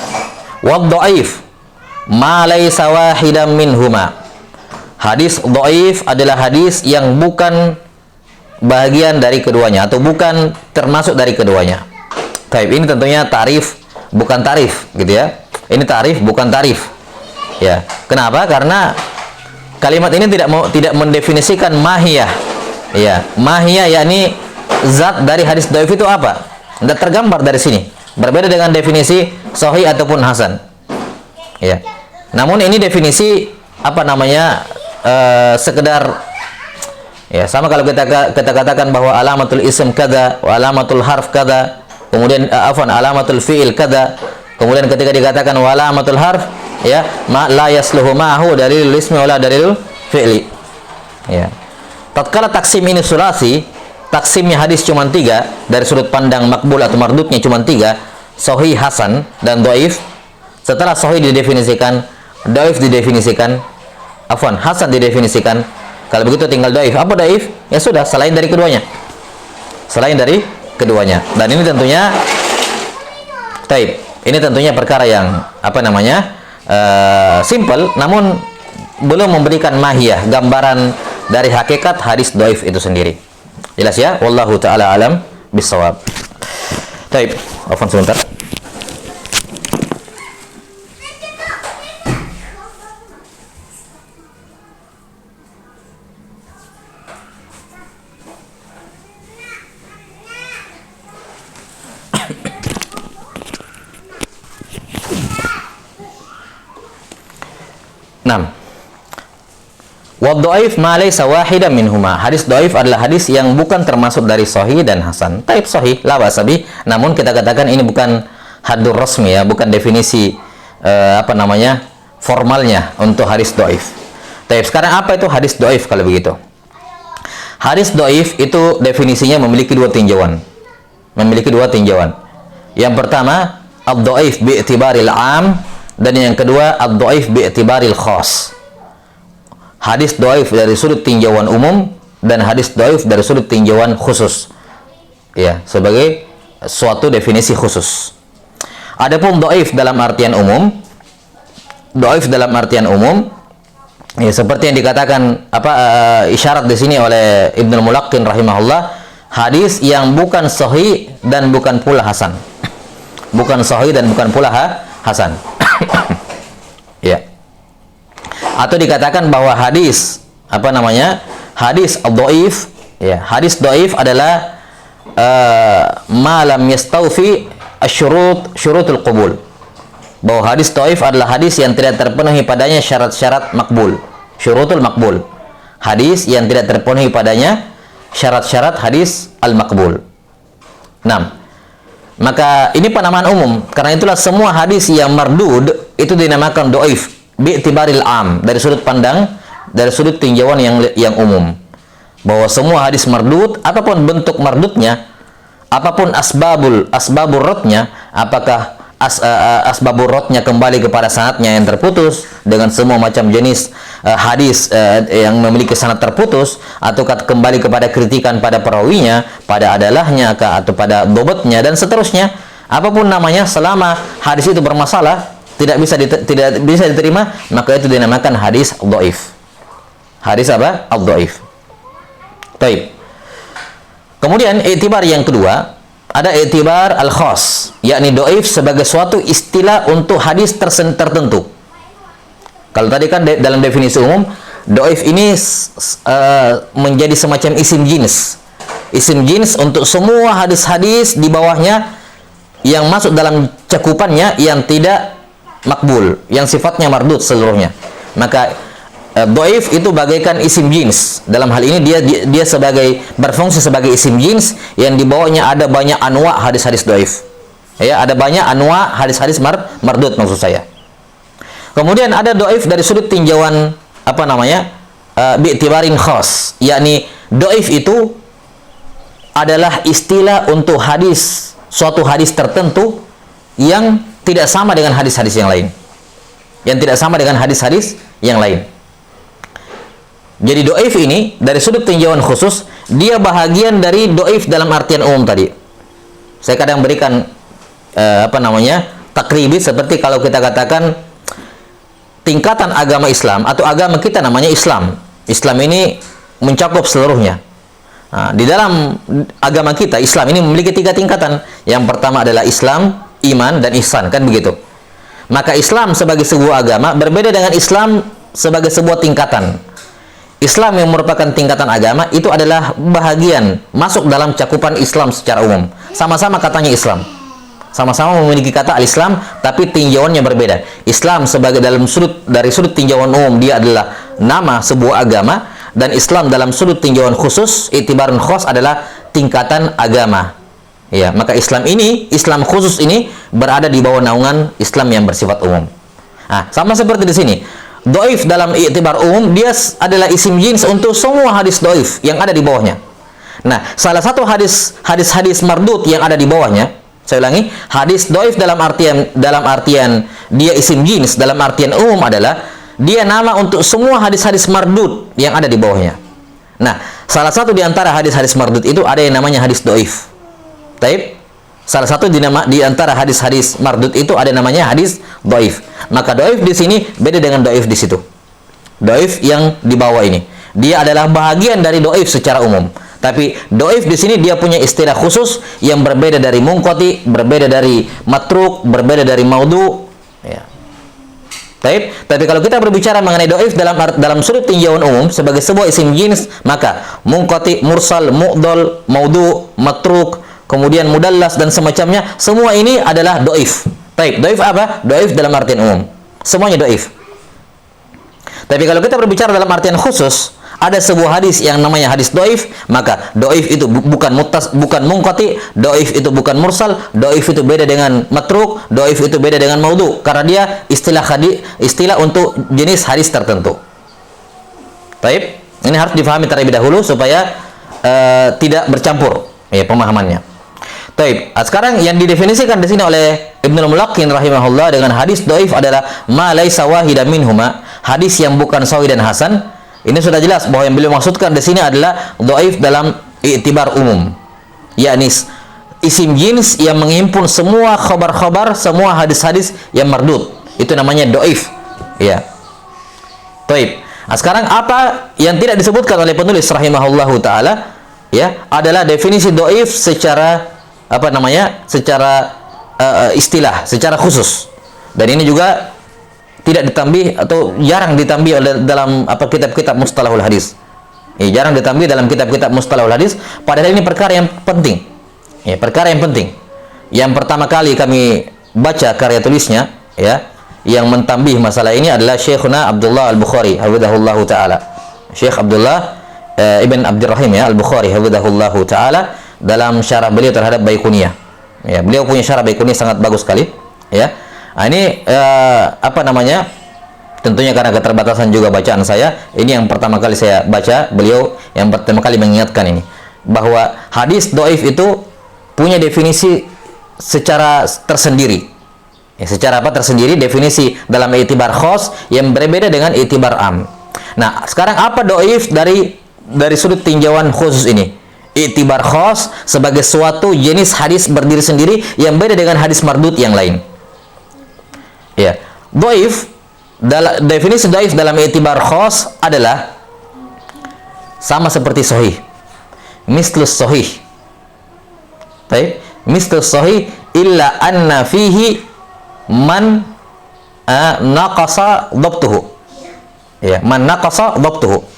[SPEAKER 1] wa dhaif ma laysa wahidan minhuma. Hadis dhaif adalah hadis yang bukan bagian dari keduanya atau bukan termasuk dari keduanya. Baik, ini tentunya tarif bukan tarif, gitu ya. Ini tarif bukan tarif. Ya. Kenapa? Karena kalimat ini tidak mendefinisikan mahiyah. Ya, mahiyah yakni zat dari hadis dhaif itu apa? Tidak tergambar dari sini. Berbeda dengan definisi sahih ataupun hasan. Ya. Namun ini definisi sekedar ya, sama kalau kita katakan bahwa alamatul ism kada wa alamatul harf kada, kemudian alamatul fi'il kada, kemudian ketika dikatakan wa alamatul harf ya ma la yasluhu ma'hu dalilul ismi wala dalilul fi'li. Ya. Tatkala taksim ini sulasi, taksimnya hadis cuma 3, dari sudut pandang makbul atau mardudnya cuma 3, sahih, hasan, dan dhaif. Setelah sahih didefinisikan, dhaif didefinisikan, hasan didefinisikan. Kalau begitu tinggal dhaif. Apa dhaif? Ya sudah, selain dari keduanya. Selain dari keduanya. Dan ini tentunya ini tentunya perkara yang simple, namun belum memberikan mahiyah, gambaran dari hakikat hadis dhaif itu sendiri. Jelas ya? Wallahu taala alam bisawab. Baik, afwan sebentar. Wa dhaif ma laysa wahidan minhuma. Hadis dhaif adalah hadis yang bukan termasuk dari sahih dan hasan. Taib sahih la basabi, namun kita katakan ini bukan haddur rasmi ya, bukan definisi formalnya untuk hadis dhaif. Taib, sekarang apa itu hadis dhaif kalau begitu? Hadis dhaif itu definisinya memiliki dua tinjauan. Yang pertama, ad-dhaif bi'tibaril 'am, dan yang kedua ad-dhaif bi'tibaril khas. Hadis dhaif dari sudut tinjauan umum dan hadis dhaif dari sudut tinjauan khusus. Ya, sebagai suatu definisi khusus. Adapun dhaif dalam artian umum, ya, seperti yang dikatakan isyarat di sini oleh Ibnu Mulaqqin rahimahullah, hadis yang bukan sahih dan bukan pula hasan. Bukan sahih dan bukan pula hasan. Ya. Atau dikatakan bahwa hadis hadis dhaif, ya, hadis dhaif adalah ma lam yastawfi syurutul qabul. Bahwa hadis dhaif adalah hadis yang tidak terpenuhi padanya syarat-syarat makbul, syurutul makbul. Hadis yang tidak terpenuhi padanya syarat-syarat hadis al-makbul. 6. Maka ini penamaan umum. Karena itulah semua hadis yang mardud itu dinamakan dhaif. bi'tibaril am, dari sudut pandang, dari sudut tinjauan yang umum, bahwa semua hadis mardud, apapun bentuk mardudnya, apapun asbabur radnya, apakah asbabur radnya kembali kepada sanadnya yang terputus dengan semua macam jenis hadis yang memiliki sanad terputus, ataukah kembali kepada kritikan pada perawinya, pada adalahnya atau pada dobotnya dan seterusnya, apapun namanya, selama hadis itu bermasalah, tidak bisa diterima, maka itu dinamakan hadis dhaif. Hadis apa? Ad-dhaif. Baik. Kemudian i'tibar yang kedua, ada i'tibar al-khas, yakni dhaif sebagai suatu istilah untuk hadis tertentu. Kalau tadi kan dalam definisi umum, dhaif ini menjadi semacam isim jins. Isim jins untuk semua hadis-hadis di bawahnya yang masuk dalam cakupannya yang tidak makbul, yang sifatnya mardud seluruhnya. Maka dhaif itu bagaikan isim jins. Dalam hal ini dia berfungsi sebagai isim jins yang di bawahnya ada banyak anwa hadis-hadis dhaif. Ya, ada banyak anwa hadis-hadis mardud maksud saya. Kemudian ada dhaif dari sudut tinjauan bi'tibarin khas, yakni dhaif itu adalah istilah untuk suatu hadis tertentu yang tidak sama dengan hadis-hadis yang lain. Yang tidak sama dengan hadis-hadis yang lain. Jadi dhaif ini dari sudut tinjauan khusus, dia bahagian dari dhaif dalam artian umum tadi. Saya kadang berikan takribi, seperti kalau kita katakan tingkatan agama Islam atau agama kita namanya Islam. Islam ini mencakup seluruhnya. Nah, di dalam agama kita Islam ini memiliki 3 tingkatan. Yang pertama adalah Islam, iman dan ihsan, kan begitu. Maka Islam sebagai sebuah agama berbeda dengan Islam sebagai sebuah tingkatan. Islam yang merupakan tingkatan agama itu adalah bahagian masuk dalam cakupan Islam secara umum. Sama-sama katanya Islam. Sama-sama memiliki kata al-Islam, tapi tinjauannya berbeda. Islam dari sudut tinjauan umum dia adalah nama sebuah agama, dan Islam dalam sudut tinjauan khusus, i'tibarun khas, adalah tingkatan agama. Ya, maka Islam Islam khusus ini berada di bawah naungan Islam yang bersifat umum. Nah, sama seperti di sini. Dhaif dalam i'tibar umum dia adalah isim jins untuk semua hadis dhaif yang ada di bawahnya. Nah, salah satu hadis mardud yang ada di bawahnya, saya ulangi, hadis dhaif dalam artian dia isim jins dalam artian umum adalah dia nama untuk semua hadis-hadis mardud yang ada di bawahnya. Nah, salah satu di antara hadis-hadis mardud itu ada yang namanya hadis dhaif. Taib? Salah satu di antara hadis-hadis mardud itu ada namanya hadis dhaif. Maka dhaif di sini beda dengan dhaif di situ. Dhaif yang di bawah ini, dia adalah bahagian dari dhaif secara umum. Tapi dhaif di sini dia punya istilah khusus yang berbeda dari munqati, berbeda dari matruk, berbeda dari maudhu. Ya. Tapi kalau kita berbicara mengenai dhaif dalam sudut tinjauan umum sebagai sebuah isim jins, maka munqati, mursal, mu'dal, maudhu, matruk, kemudian mudallas dan semacamnya, semua ini adalah dhaif. Dhaif apa? Dhaif dalam artian umum. Semuanya dhaif. Tapi kalau kita berbicara dalam artian khusus, ada sebuah hadis yang namanya hadis dhaif, maka dhaif itu bukan munqati, dhaif itu bukan mursal, dhaif itu beda dengan matruk, dhaif itu beda dengan maudhu, karena dia istilah untuk jenis hadis tertentu. Baik, ini harus difahami terlebih dahulu supaya tidak bercampur ya pemahamannya. Baik, sekarang yang didefinisikan di sini oleh Ibnu Mulaqqin rahimahullah dengan hadis dhaif adalah ma laisa wahidan minhuma, hadis yang bukan sahih dan hasan. Ini sudah jelas bahwa yang beliau maksudkan di sini adalah dhaif dalam i'tibar umum, yakni isim jins yang menghimpun semua khabar-khabar, semua hadis-hadis yang mardud. Itu namanya dhaif. Ya. Baik. Nah, sekarang apa yang tidak disebutkan oleh penulis rahimahullahu taala ya adalah definisi dhaif secara secara istilah, secara khusus. Dan ini juga tidak ditambih atau jarang ditambih dalam kitab-kitab mustalahul hadis. Jarang ditambih dalam kitab-kitab mustalahul hadis, padahal ini perkara yang penting. Ya, perkara yang penting. Yang pertama kali kami baca karya tulisnya ya, yang mentambih masalah ini adalah Syekhuna Abdullah Al-Bukhari hafizahullahu taala. Syekh Abdullah Ibn Abdurrahim ya Al-Bukhari hafizahullahu taala dalam syarah beliau terhadap Baiquniyah. Ya, beliau punya syarah Baiquniyah sangat bagus sekali ya. Nah, ini Tentunya karena keterbatasan juga bacaan saya, ini yang pertama kali saya baca, beliau yang pertama kali mengingatkan ini, bahwa hadis dhaif itu punya definisi secara tersendiri. Ya, secara apa tersendiri, definisi dalam i'tibar khos yang berbeda dengan i'tibar am. Nah, sekarang apa dhaif dari sudut tinjauan khusus ini? I'tibar khos sebagai suatu jenis hadis berdiri sendiri yang beda dengan hadis mardud yang lain. Ya, dhaif, definisi dhaif dalam i'tibar khos adalah sama seperti sahih. Mislus sahih. Baik, mislus sahih illa anna fihi man naqasa dhabtuhu. Ya, man naqasa dhabtuhu.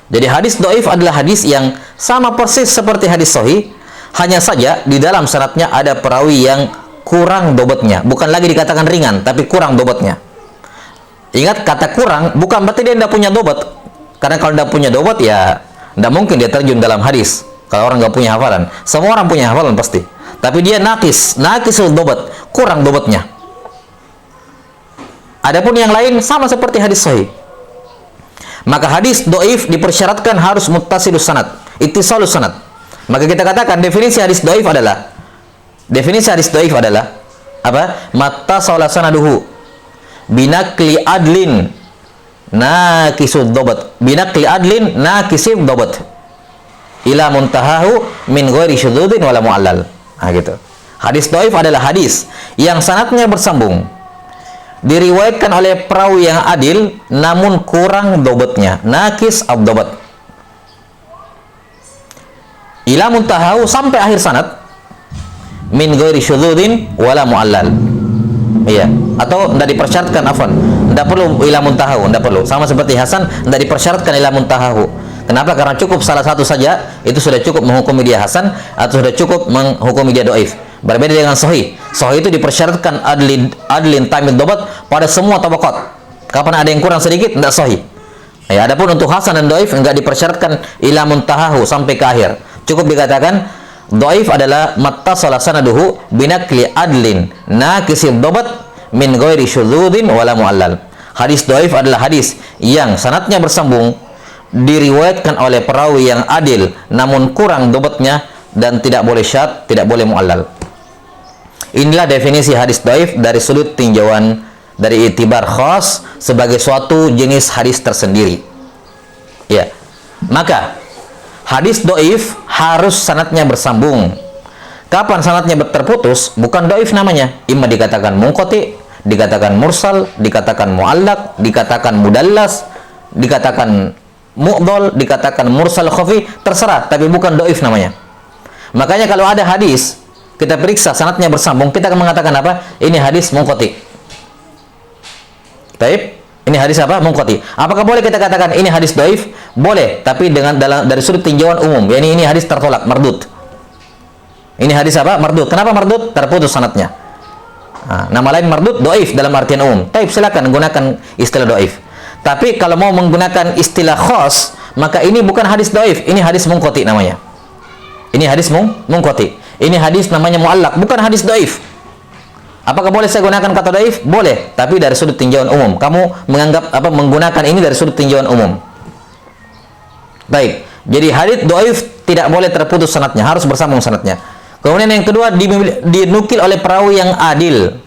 [SPEAKER 1] Jadi hadis dhaif adalah hadis yang sama persis seperti hadis sahih, hanya saja di dalam syaratnya ada perawi yang kurang dobotnya. Bukan lagi dikatakan ringan, tapi kurang dobotnya. Ingat, kata kurang bukan berarti dia tidak punya dobot. Karena kalau tidak punya dobot, ya tidak mungkin dia terjun dalam hadis. Kalau orang nggak punya hafalan, semua orang punya hafalan pasti. Tapi dia naqisul dobot, kurang dobotnya. Adapun yang lain sama seperti hadis sahih. Maka hadis dhaif dipersyaratkan harus muttasilus sanad, ittisalus sanad. Maka kita katakan definisi hadis dhaif adalah apa? Mattasala sanaduhu binakli adlin nakisud dhabat, binakli adlin nakisib dhabat ila muntahahu min ghairi syudzudin wala mu'allal. Nah, gitu. Hadis dhaif adalah hadis yang sanadnya bersambung, diriwayatkan oleh perawi yang adil namun kurang dhabatnya, nakis ad-dhabat, ila muntahahu, sampai akhir sanad, min ghairi syudzudin wala mu'allal. Iya, atau tidak dipersyaratkan, afwan, tidak perlu ila muntahahu, tidak perlu. Sama seperti hasan, tidak dipersyaratkan ila muntahahu. Kenapa? Karena cukup salah satu saja itu sudah cukup menghukumi dia hasan atau sudah cukup menghukumi dia dhaif. Berbeda dengan sahih. Sahih itu dipersyaratkan adlin tamid dhabat pada semua tabaqat. Kapan ada yang kurang sedikit, tidak sahih. Ya, adapun untuk hasan dan dhaif enggak dipersyaratkan ila muntahahu sampai ke akhir. Cukup dikatakan dhaif adalah mattasala sanaduhu binakli adlin nakisib dhabat min ghairi syudzudin wala mu'allal. Hadis dhaif adalah hadis yang sanadnya bersambung, diriwayatkan oleh perawi yang adil namun kurang dhabatnya, dan tidak boleh syadz, tidak boleh mu'allal. Inilah definisi hadis dhaif dari sudut tinjauan dari i'tibar khas sebagai suatu jenis hadis tersendiri. Ya. Maka hadis dhaif harus sanadnya bersambung. Kapan sanadnya terputus, bukan dhaif namanya. Imma dikatakan munqati, dikatakan mursal, dikatakan muallaq, dikatakan mudallas, dikatakan mu'dhal, dikatakan mursal khafi, terserah, tapi bukan dhaif namanya. Makanya kalau ada hadis kita periksa sanadnya bersambung, kita akan mengatakan apa? Ini hadis munqati. Baik. Ini hadis apa? Munqati. Apakah boleh kita katakan ini hadis dhaif? Boleh, tapi dari sudut tinjauan umum. Yani ini hadis tertolak, mardud. Ini hadis apa? Mardud. Kenapa mardud? Terputus sanadnya. Nah, nama lain mardud, dhaif dalam artian umum. Taib, silakan gunakan istilah dhaif. Tapi kalau mau menggunakan istilah khas, maka ini bukan hadis dhaif, ini hadis munqati namanya. Ini hadis munqati. Ini hadis namanya muallaq, bukan hadis dhaif. Apakah boleh saya gunakan kata dhaif? Boleh, tapi dari sudut tinjauan umum. Kamu menganggap apa, menggunakan ini dari sudut tinjauan umum. Baik. Jadi hadis dhaif tidak boleh terputus sanadnya, harus bersambung sanadnya. Kemudian yang kedua, dinukil oleh perawi yang adil.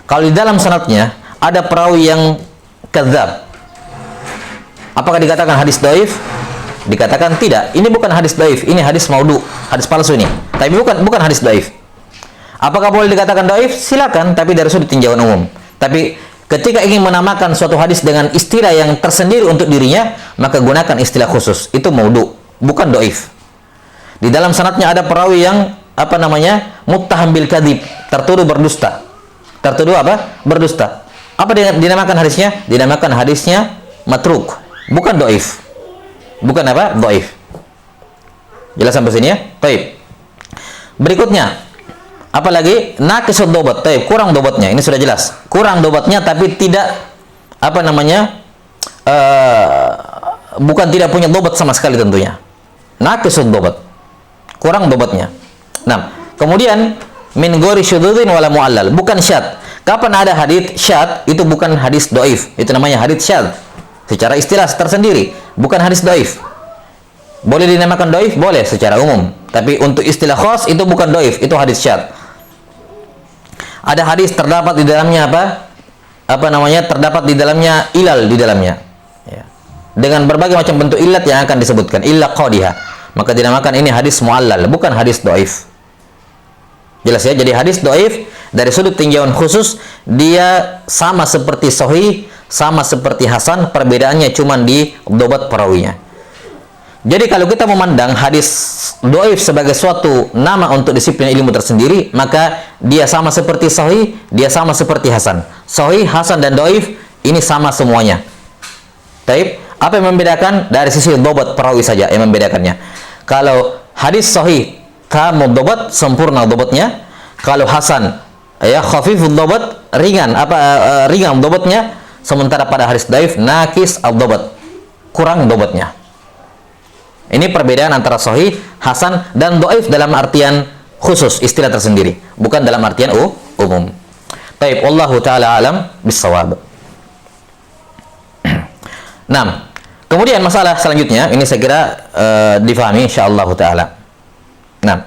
[SPEAKER 1] Kalau di dalam sanadnya ada perawi yang kadzab, apakah dikatakan hadis dhaif? Dikatakan tidak. Ini bukan hadis dhaif, ini hadis maudhu, hadis palsu ini. Tapi bukan hadis dhaif. Apakah boleh dikatakan dhaif? Silakan, tapi dari sudut tinjauan umum. Tapi ketika ingin menamakan suatu hadis dengan istilah yang tersendiri untuk dirinya, maka gunakan istilah khusus. Itu maudhu, bukan dhaif. Di dalam sanadnya ada perawi yang apa namanya? Muttaham bil kadzib, tertuduh berdusta. Tertuduh apa? Berdusta. Apa dinamakan hadisnya? Dinamakan hadisnya matruk, bukan dhaif. Bukan apa? Dhaif. Jelas sampai sini ya? Baik. Berikutnya, apalagi naqisud dhabat. Baik, kurang dhabatnya. Ini sudah jelas. Kurang dhabatnya tapi tidak apa namanya? Bukan tidak punya dhabat sama sekali tentunya. Naqisud dhabat. Kurang dhabatnya. Nah, kemudian min ghairi syudzudin wala mu'allal, bukan syadz. Kapan ada hadits syadz, itu bukan hadis doif, itu namanya hadits syadz. Secara istilah tersendiri, bukan hadis doif. Boleh dinamakan doif, boleh secara umum. Tapi untuk istilah khas itu bukan doif, itu hadis syadz. Ada hadis terdapat di dalamnya terdapat di dalamnya ilal di dalamnya. Ya. Dengan berbagai macam bentuk ilat yang akan disebutkan, illa qadiha. Maka dinamakan ini hadis mu'allal, bukan hadis doif. Jelas ya, jadi hadis doif dari sudut tinjauan khusus dia sama seperti sahih, sama seperti hasan, perbedaannya cuma di dobat perawinya. Jadi kalau kita memandang hadis doif sebagai suatu nama untuk disiplin ilmu tersendiri, maka dia sama seperti sahih, dia sama seperti hasan. Sahih, hasan dan doif ini sama semuanya. Taib, apa yang membedakan? Dari sisi dobat perawi saja yang membedakannya. Kalau hadis sahih tamud dobat, sempurna dobatnya. Kalau hasan ya khafifud dobat, ringan ringan dobatnya. Sementara pada hadis daif nakis al-dobat, kurang dobatnya. Ini perbedaan antara sahih, hasan dan doif dalam artian khusus, istilah tersendiri, bukan dalam artian umum. Baik, wallahu taala alam bissawab. Nah, kemudian masalah selanjutnya ini saya kira difahami insyaallah taala. Nah,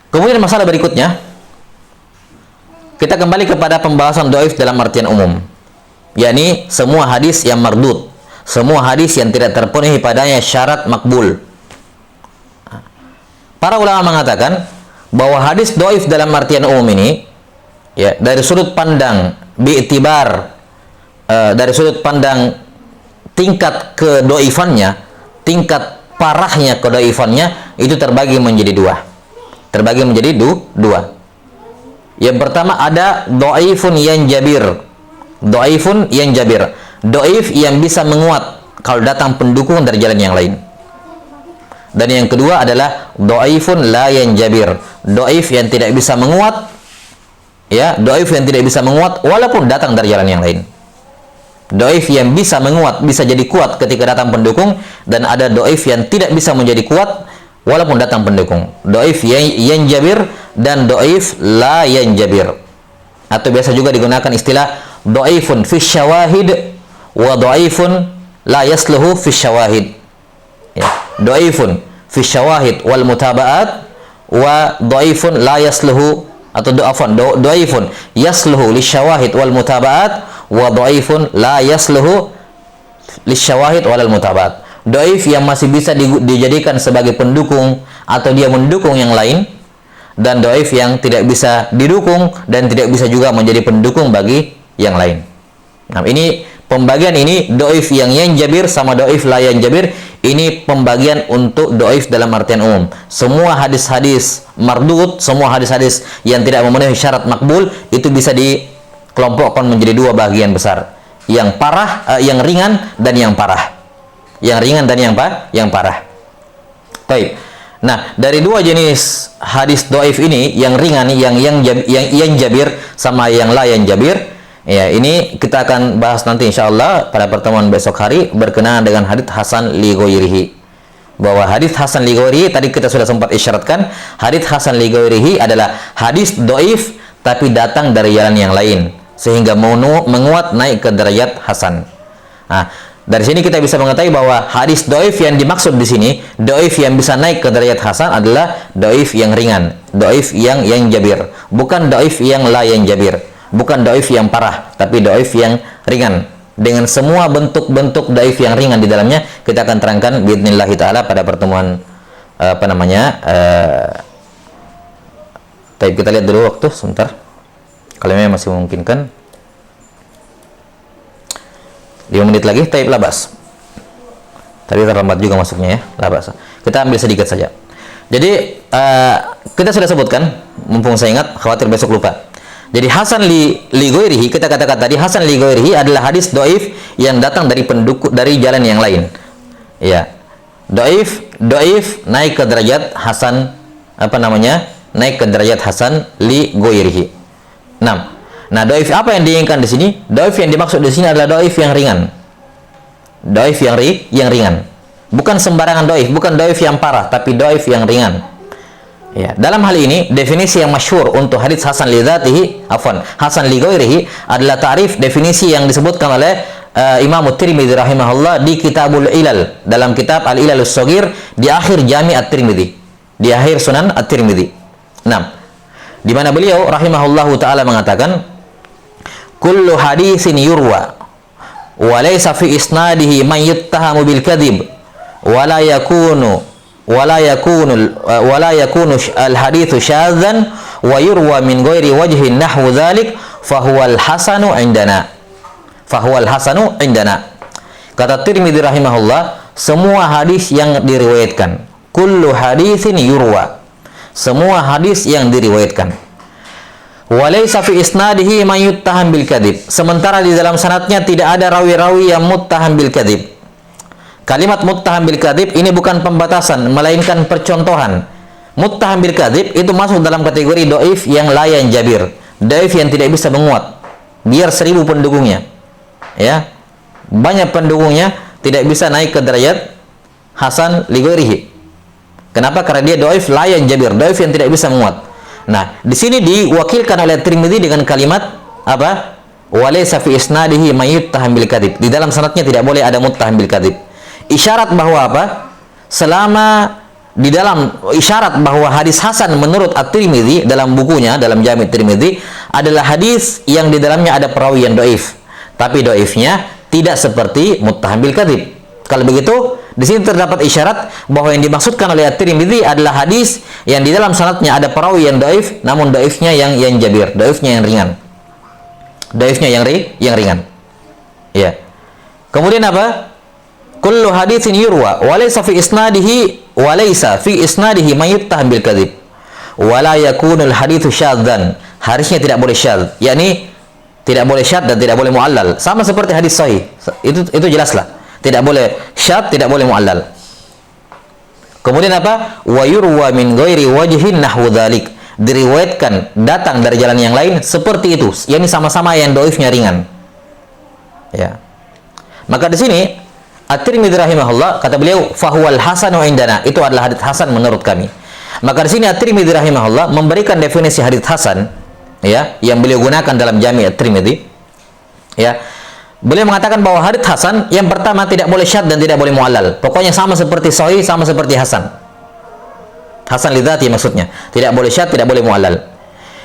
[SPEAKER 1] kemudian masalah berikutnya kita kembali kepada pembahasan doif dalam artian umum, yakni semua hadis yang mardud, semua hadis yang tidak terpenuhi padanya syarat makbul. Para ulama mengatakan bahwa hadis doif dalam artian umum ini, ya, dari sudut pandang bi'tibar, dari sudut pandang tingkat kedoifannya, tingkat parahnya kedoifannya, itu terbagi menjadi dua. Terbagi menjadi dua. Yang pertama ada doifun yang jabir. Doifun yang jabir. Doif yang bisa menguat kalau datang pendukung dari jalan yang lain. Dan yang kedua adalah doifun la yang jabir. Doif yang tidak bisa menguat, ya, doif yang tidak bisa menguat walaupun datang dari jalan yang lain. Doif yang bisa menguat, bisa jadi kuat ketika datang pendukung, dan ada doif yang tidak bisa menjadi kuat walaupun datang pendukung. Doif yang jabir dan doif la yang jabir. Atau biasa juga digunakan istilah doifun fi syawahid wa doifun la yasluhu fi syawahid. Ya, doifun fi syawahid wal mutaba'at wa doifun la yasluhu, atau doifun yasluhu li syawahid wal mutaba'at wa doifun la yasluhu li syawahid wal mutaba'at. Doif yang masih bisa dijadikan sebagai pendukung atau dia mendukung yang lain, dan doif yang tidak bisa didukung dan tidak bisa juga menjadi pendukung bagi yang lain. Nah, ini pembagian ini doif yang jabir sama doif la yang jabir, ini pembagian untuk doif dalam artian umum. Semua hadis-hadis mardud, semua hadis-hadis yang tidak memenuhi syarat makbul itu bisa dikelompokkan menjadi dua bagian besar. Yang parah, yang ringan dan yang parah. Yang ringan dan yang parah. Baik. Nah, dari dua jenis hadis doif ini, yang ringan, yang jabir sama yang la yang jabir, ya, ini kita akan bahas nanti insyaallah pada pertemuan besok hari berkenaan dengan hadis hasan li ghairihi. Bahwa hadis hasan li ghairihi tadi kita sudah sempat isyaratkan, hadis hasan li ghairihi adalah hadis doif tapi datang dari jalan yang lain sehingga menguat naik ke derajat hasan. Nah, dari sini kita bisa mengetahui bahwa hadis doif yang dimaksud di sini, doif yang bisa naik ke derajat hasan adalah doif yang ringan, doif yang jabir, bukan doif yang la yang jabir, bukan doif yang parah, tapi doif yang ringan. Dengan semua bentuk-bentuk doif yang ringan di dalamnya, kita akan terangkan biidznillah taala pada pertemuan Tapi kita lihat dulu waktu sebentar. Kalau memang masih memungkinkan. 5 menit lagi, taib labas. Tadi terlambat juga masuknya ya, labas. Kita ambil sedikit saja. Jadi kita sudah sebutkan, mumpung saya ingat, khawatir besok lupa. Jadi hasan li ghairihi, kita katakan tadi hasan li ghairihi adalah hadis doif yang datang dari pendukung dari jalan yang lain. Ya, doif naik ke derajat hasan naik ke derajat hasan li ghairihi. Nah, doif apa yang diinginkan di sini? Doif yang dimaksud di sini adalah doif yang ringan. Doif yang ringan. Bukan sembarangan doif, bukan doif yang parah, tapi doif yang ringan. Ya, dalam hal ini definisi yang masyhur untuk hadits hasan li dzatihi, hasan li ghairihi adalah ta'rif definisi yang disebutkan oleh Imam Tirmidzi rahimahullah di Kitabul Ilal, dalam kitab Al-Ilalus Shaghir di akhir Jami' At-Tirmidzi, di akhir Sunan At-Tirmidzi. 6. Di mana beliau rahimahullahu taala mengatakan kullu hadisin yurwa wa laysa fi isnadihi man yuttahamu bil kadhib wa la yakunu al haditsu syadzan wa yurwa min ghairi wajhin nahwu dzalik fahuwal hasanu indana. Kata Tirmidzi rahimahullah, semua hadis yang diriwayatkan, kullu hadisin yurwa, semua hadis yang diriwayatkan, walaysa fi isnadihi man yuttaham bil kadzib, sementara di dalam sanadnya tidak ada rawi-rawi yang muttaham bil kadzib. Kalimat muttaham bil kadzib ini bukan pembatasan, melainkan percontohan. Muttaham bil kadzib itu masuk dalam kategori dhaif yang la yanjabir, dhaif yang tidak bisa menguat. Biar 1000 pendukungnya, ya, banyak pendukungnya, tidak bisa naik ke derajat hasan li ghairihi. Kenapa? Karena dia dhaif la yanjabir, dhaif yang tidak bisa menguat. Nah, di sini diwakilkan oleh Tirmidzi dengan kalimat apa? Walaysa fi isnadihi may yuttaham bil kadzib. Di dalam sanadnya tidak boleh ada muttaham bil kadzib. Isyarat bahwa apa? Isyarat bahwa hadis hasan menurut At-Tirmidzi dalam bukunya, dalam Jami' Tirmidzi adalah hadis yang di dalamnya ada perawi yang dhaif. Tapi dhaifnya tidak seperti muttaham bil kadzib. Kalau begitu, di sini terdapat isyarat bahwa yang dimaksudkan oleh At-Tirmidzi adalah hadis yang di dalam sanadnya ada perawi yang dhaif, namun dhaifnya yang jabir, dhaifnya yang ringan. Dhaifnya yang ringan. Ya. Kemudian apa? Kullu haditsin yurwa walaysa fi isnadihi man yuttaham bil kadzib wa la yakunu al haditsu syadzan. Harusnya tidak boleh syadz, yakni tidak boleh syadz dan tidak boleh muallal. Sama seperti hadis sahih. Itu jelaslah. Tidak boleh syadz, tidak boleh muallal. Kemudian apa? Wa yurwa min ghairi wajhin nahwu dzalik. Diriwayatkan datang dari jalan yang lain seperti itu, yakni sama-sama yang dhaifnya ringan. Ya. Maka di sini At-Tirmidzi rahimahullah kata beliau fahuwal hasanu indana, itu adalah hadits hasan menurut kami. Maka di sini At-Tirmidzi rahimahullah memberikan definisi hadits hasan, ya, yang beliau gunakan dalam Jami' At-Tirmidzi. Ya. Beliau mengatakan bahwa hadits hasan yang pertama tidak boleh syadz dan tidak boleh muallal. Pokoknya sama seperti sahih, sama seperti hasan. Hasan li dzati maksudnya. Tidak boleh syadz, tidak boleh muallal.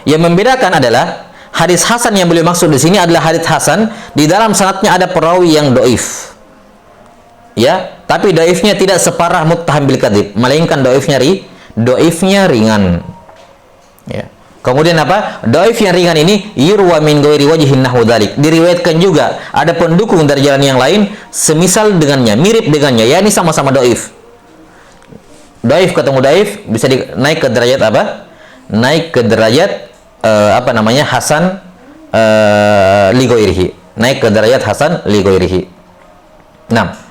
[SPEAKER 1] Yang membedakan adalah hadis hasan yang beliau maksud di sini adalah hadits hasan di dalam sanadnya ada perawi yang dhaif. Ya, tapi dhaifnya tidak separah muttaham bil kadzib, melainkan dhaifnya ringan. Ya. Kemudian apa? Dhaif yang ringan ini yurwa min ghairi wajhin nahwu dzalik. Diriwayatkan juga ada pendukung dari jalan yang lain semisal dengannya, mirip dengannya, yakni sama-sama dhaif. Dhaif ketemu dhaif bisa naik ke derajat apa? Naik ke derajat hasan li ghairihi. Naik ke derajat hasan li ghairihi. 6.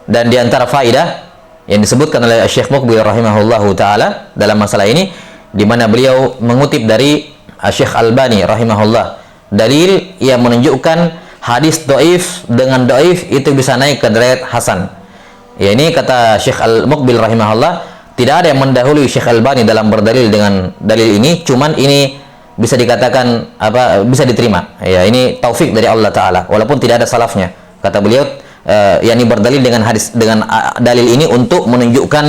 [SPEAKER 1] Dan di antara faidah yang disebutkan oleh Syekh Muqbil rahimahullahu taala dalam masalah ini, di mana beliau mengutip dari Syekh Albani rahimahullah, dalil yang menunjukkan hadis dhaif dengan dhaif itu bisa naik ke derajat hasan. Ya, ini kata Syekh Al-Muqbil rahimahullah, tidak ada yang mendahului Syekh Albani dalam berdalil dengan dalil ini, cuman ini bisa dikatakan bisa diterima. Ya, ini taufik dari Allah taala walaupun tidak ada salafnya. Kata beliau yakni berdalil dengan dalil ini untuk menunjukkan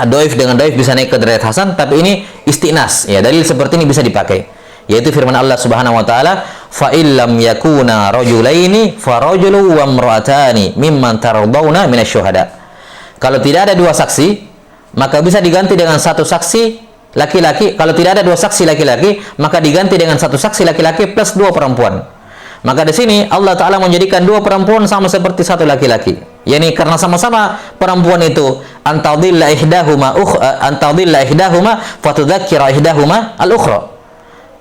[SPEAKER 1] dhaif dengan dhaif bisa naik ke derajat hasan, tapi ini istinas, ya, dalil seperti ini bisa dipakai, yaitu firman Allah Subhanahu wa taala, fa illam yakuna rajulaini fa rajulun wa imra'atani mimman tardawna minasyuhada. Kalau tidak ada dua saksi, maka bisa diganti dengan satu saksi laki-laki. Kalau tidak ada dua saksi laki-laki, maka diganti dengan satu saksi laki-laki plus dua perempuan. Maka di sini Allah Ta'ala menjadikan dua perempuan sama seperti satu laki-laki. Yani karena sama-sama perempuan itu antadilla ihdahuma fatudzakkira ihdahuma al-ukhra.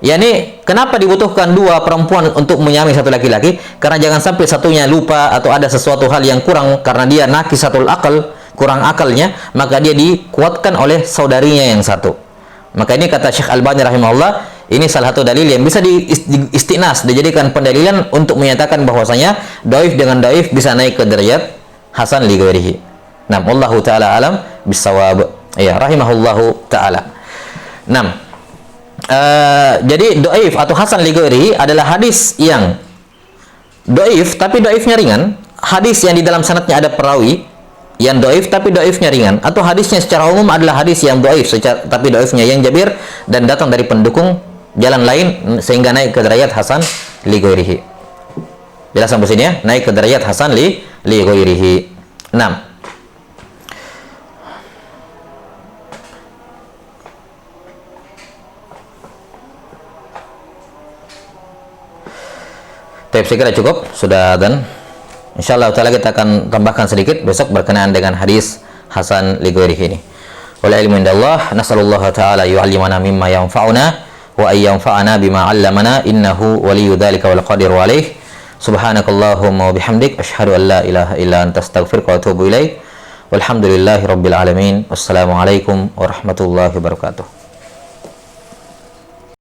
[SPEAKER 1] Yani kenapa dibutuhkan dua perempuan untuk menyamai satu laki-laki? Karena jangan sampai satunya lupa atau ada sesuatu hal yang kurang karena dia naqisatul aql, kurang akalnya, maka dia dikuatkan oleh saudarinya yang satu. Maka ini kata Syekh Albani rahimahullah, ini salah satu dalil yang bisa diistinas, dijadikan pendalilan untuk menyatakan bahwasanya dhaif dengan dhaif bisa naik ke derajat hasan li ghairihi. Nah, wallahu taala alam bisawab. Ya, rahimahullahu taala. 6. Jadi doif atau hasan li ghairihi adalah hadis yang doif tapi doifnya ringan, hadis yang di dalam sanadnya ada perawi yang doif tapi doifnya ringan, atau hadisnya secara umum adalah hadis yang doif tapi doifnya yang jabir dan datang dari pendukung jalan lain sehingga naik ke derajat hasan li ghairihi. Jelas sampai sini ya, naik ke derajat hasan li ghairihi. 6. Baik, saya kira cukup sudah, dan insyaallah taala kita akan tambahkan sedikit besok berkenaan dengan hadis hasan li ghairihi ini. Wal ilmu indallah, nasallallahu taala yu'allimana mimma yanfa'una wa ay yanfa'ana bima 'allamana innahu waliyyu dzalika wal qadiru alaih. Subhanakallahumma wa bihamdik asyhadu an la ilaha illa anta astaghfiruka wa atubu ilaik. Walhamdulillahirabbil alamin. Wassalamualaikum warahmatullahi wabarakatuh.